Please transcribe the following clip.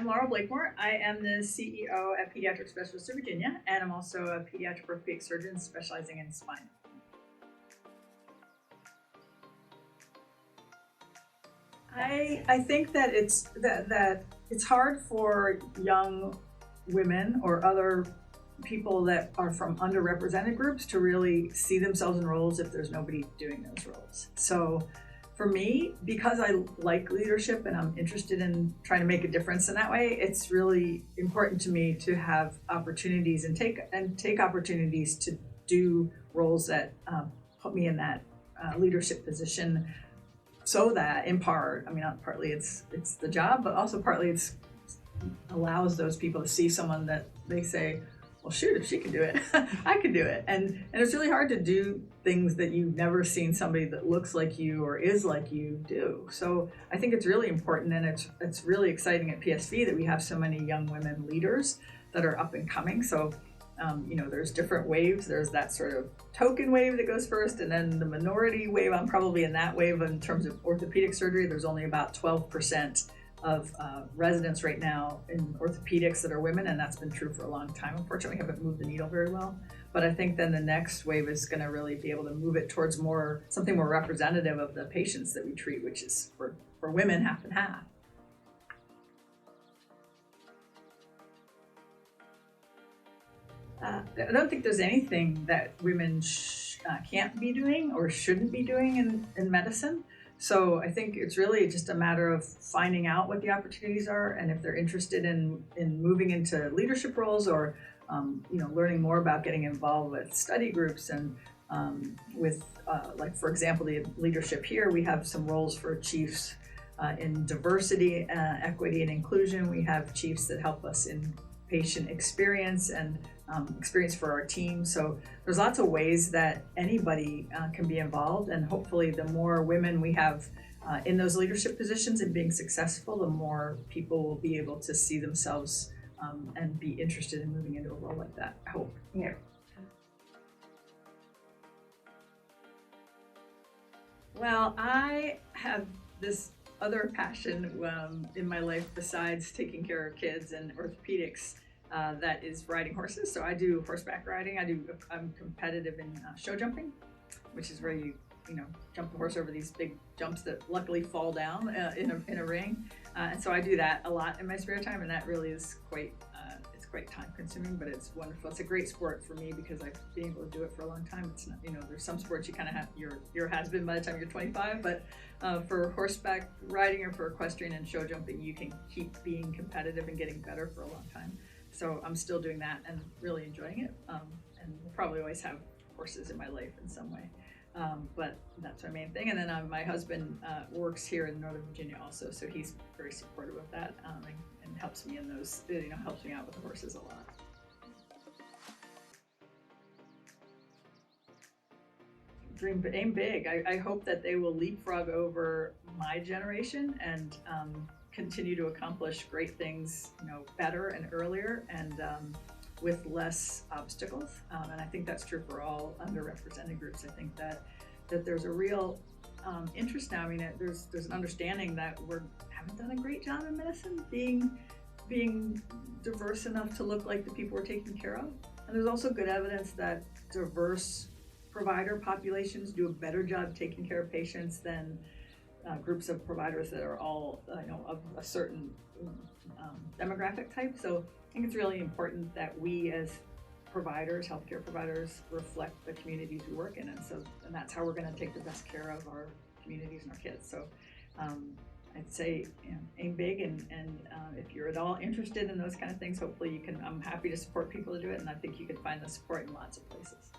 I'm Laurel Blakemore. I am the CEO at Pediatric Specialists of Virginia, and I'm also a pediatric orthopedic surgeon specializing in spine. I think that it's hard for young women or other people that are from underrepresented groups to really see themselves in roles if there's nobody doing those roles. So for me, because I like leadership and I'm interested in trying to make a difference in that way, it's really important to me to have opportunities and take opportunities to do roles that put me in that leadership position, so that in part, partly it's the job, but also partly it's allows those people to see someone that they say, well, shoot, if she can do it, I can do it. And it's really hard to do things that you've never seen somebody that looks like you or is like you do. So I think it's really important, and it's really exciting at PSV that we have so many young women leaders that are up and coming. So there's different waves. There's that sort of token wave that goes first, and then the minority wave. I'm probably in that wave in terms of orthopedic surgery. There's only about 12% of residents right now in orthopedics that are women, and that's been true for a long time. Unfortunately, we haven't moved the needle very well. But I think then the next wave is going to really be able to move it towards something more representative of the patients that we treat, which is for women half and half. I don't think there's anything that women can't be doing or shouldn't be doing in medicine. So I think it's really just a matter of finding out what the opportunities are, and if they're interested in moving into leadership roles or learning more about getting involved with study groups and with like, for example, the leadership here, we have some roles for chiefs in diversity, equity, and inclusion. We have chiefs that help us in patient experience and experience for our team. So there's lots of ways that anybody can be involved, and hopefully the more women we have in those leadership positions and being successful, the more people will be able to see themselves and be interested in moving into a role like that, I hope. Yeah. Well, I have this other passion in my life besides taking care of kids and orthopedics. That is riding horses. So I do horseback riding. I'm competitive in show jumping, which is where you jump the horse over these big jumps that luckily fall down in a ring. And so I do that a lot in my spare time, and that really is quite time consuming, but it's wonderful. It's a great sport for me because I've been able to do it for a long time. It's not, there's some sports you kind of have, your has-been by the time you're 25, but for horseback riding or for equestrian and show jumping, you can keep being competitive and getting better for a long time. So I'm still doing that and really enjoying it, and will probably always have horses in my life in some way. But that's my main thing. And then my husband works here in Northern Virginia also, so he's very supportive of that and helps me in those, helps me out with the horses a lot. Aim big. I hope that they will leapfrog over my generation and continue to accomplish great things, better and earlier and with less obstacles. And I think that's true for all underrepresented groups. I think that there's a real interest now. There's an understanding that we haven't done a great job in medicine being diverse enough to look like the people we're taking care of. And there's also good evidence that diverse provider populations do a better job taking care of patients than groups of providers that are all of a certain demographic type. So I think it's really important that we as providers, healthcare providers, reflect the communities we work in, and that's how we're going to take the best care of our communities and our kids. So I'd say aim big, and if you're at all interested in those kind of things, hopefully you can. I'm happy to support people to do it, and I think you can find the support in lots of places.